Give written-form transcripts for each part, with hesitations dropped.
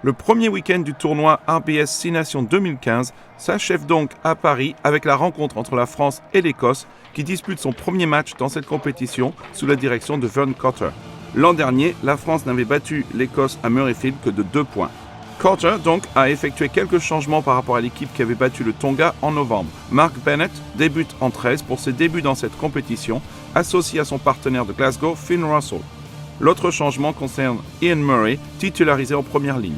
Le premier week-end du tournoi RBS 6 Nations 2015 s'achève donc à Paris avec la rencontre entre la France et l'Écosse qui dispute son premier match dans cette compétition sous la direction de Vern Cotter. L'an dernier, la France n'avait battu l'Écosse à Murrayfield que de 2 points. Cotter donc a effectué quelques changements par rapport à l'équipe qui avait battu le Tonga en novembre. Mark Bennett débute en 13 pour ses débuts dans cette compétition, associé à son partenaire de Glasgow, Finn Russell. L'autre changement concerne Ian Murray, titularisé en première ligne.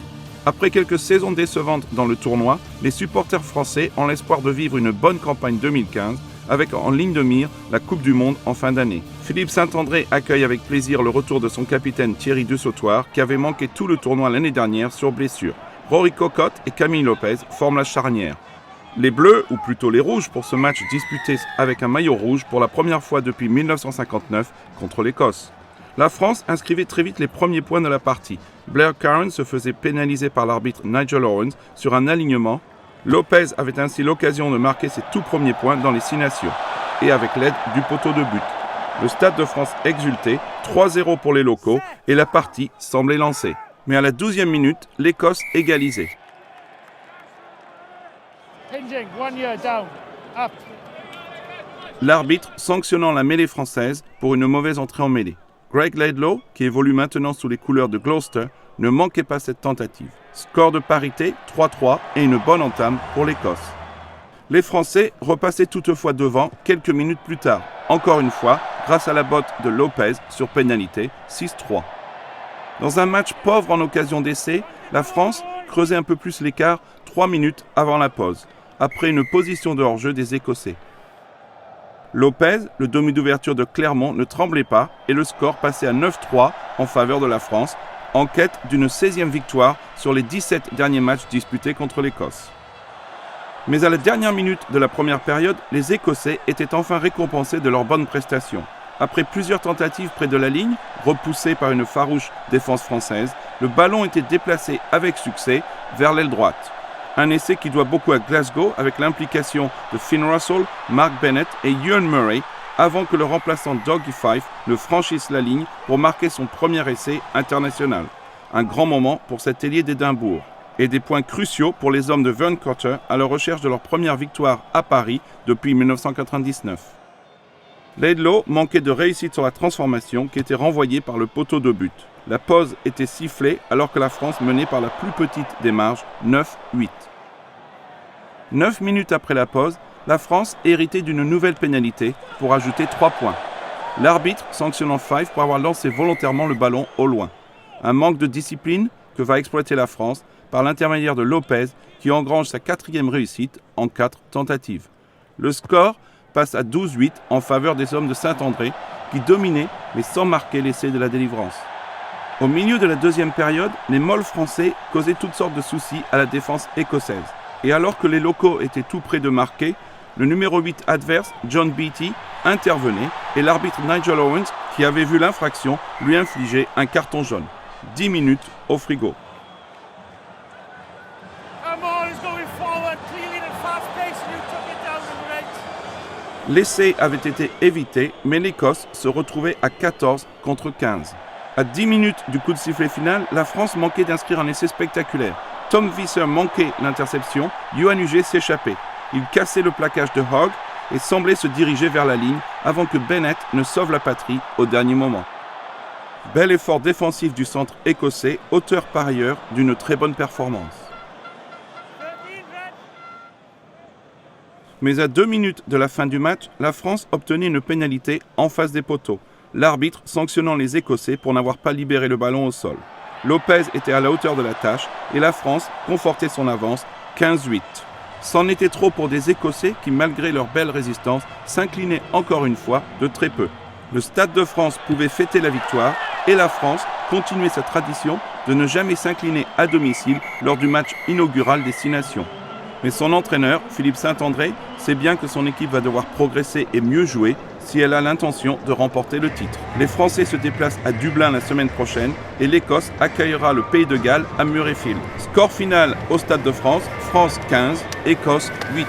Après quelques saisons décevantes dans le tournoi, les supporters français ont l'espoir de vivre une bonne campagne 2015 avec en ligne de mire la Coupe du Monde en fin d'année. Philippe Saint-André accueille avec plaisir le retour de son capitaine Thierry Dussautoir qui avait manqué tout le tournoi l'année dernière sur blessure. Rory Cocotte et Camille Lopez forment la charnière. Les Bleus, ou plutôt les Rouges pour ce match disputé avec un maillot rouge pour la première fois depuis 1959 contre l'Écosse. La France inscrivait très vite les premiers points de la partie. Blair Curran se faisait pénaliser par l'arbitre Nigel Owens sur un alignement. Lopez avait ainsi l'occasion de marquer ses tout premiers points dans les 6 nations, et avec l'aide du poteau de but. Le Stade de France exultait, 3-0 pour les locaux, et la partie semblait lancée. Mais à la 12e minute, l'Écosse égalisait. L'arbitre sanctionnant la mêlée française pour une mauvaise entrée en mêlée. Greg Laidlaw, qui évolue maintenant sous les couleurs de Gloucester, ne manquait pas cette tentative. Score de parité, 3-3 et une bonne entame pour l'Écosse. Les Français repassaient toutefois devant quelques minutes plus tard, encore une fois grâce à la botte de Lopez sur pénalité, 6-3. Dans un match pauvre en occasion d'essai, la France creusait un peu plus l'écart 3 minutes avant la pause, après une position de hors-jeu des Écossais. Lopez, le demi d'ouverture de Clermont, ne tremblait pas et le score passait à 9-3 en faveur de la France, en quête d'une 16e victoire sur les 17 derniers matchs disputés contre l'Écosse. Mais à la dernière minute de la première période, les Écossais étaient enfin récompensés de leur bonne prestation. Après plusieurs tentatives près de la ligne, repoussées par une farouche défense française, le ballon était déplacé avec succès vers l'aile droite. Un essai qui doit beaucoup à Glasgow avec l'implication de Finn Russell, Mark Bennett et Ian Murray avant que le remplaçant Dougie Fife ne franchisse la ligne pour marquer son premier essai international. Un grand moment pour cet ailier d'Édimbourg. Et des points cruciaux pour les hommes de Vern Cotter à la recherche de leur première victoire à Paris depuis 1999. Laidlaw manquait de réussite sur la transformation qui était renvoyée par le poteau de but. La pause était sifflée alors que la France menait par la plus petite des marges, 9-8. 9 minutes après la pause, la France héritait d'une nouvelle pénalité pour ajouter 3 points. L'arbitre sanctionnant Fife pour avoir lancé volontairement le ballon au loin. Un manque de discipline que va exploiter la France par l'intermédiaire de Lopez qui engrange sa 4e réussite en 4 tentatives. Le score passe à 12-8 en faveur des hommes de Saint-André qui dominaient mais sans marquer l'essai de la délivrance. Au milieu de la 2e période, les molles français causaient toutes sortes de soucis à la défense écossaise. Et alors que les locaux étaient tout près de marquer, le numéro 8 adverse, John Beattie, intervenait et l'arbitre Nigel Owens, qui avait vu l'infraction, lui infligeait un carton jaune. 10 minutes au frigo. L'essai avait été évité, mais l'Écosse se retrouvait à 14 contre 15. À 10 minutes du coup de sifflet final, la France manquait d'inscrire un essai spectaculaire. Tom Visser manquait l'interception, Yoann Huget s'échappait. Il cassait le plaquage de Hogg et semblait se diriger vers la ligne avant que Bennett ne sauve la patrie au dernier moment. Bel effort défensif du centre écossais, auteur par ailleurs d'une très bonne performance. Mais à 2 minutes de la fin du match, la France obtenait une pénalité en face des poteaux, l'arbitre sanctionnant les Écossais pour n'avoir pas libéré le ballon au sol. Lopez était à la hauteur de la tâche et la France confortait son avance 15-8. C'en était trop pour des Écossais qui, malgré leur belle résistance, s'inclinaient encore une fois de très peu. Le Stade de France pouvait fêter la victoire et la France continuait sa tradition de ne jamais s'incliner à domicile lors du match inaugural des 6 nations. Mais son entraîneur, Philippe Saint-André, sait bien que son équipe va devoir progresser et mieux jouer si elle a l'intention de remporter le titre. Les Français se déplacent à Dublin la semaine prochaine et l'Écosse accueillera le Pays de Galles à Murrayfield. Score final au Stade de France, France 15, Écosse 8.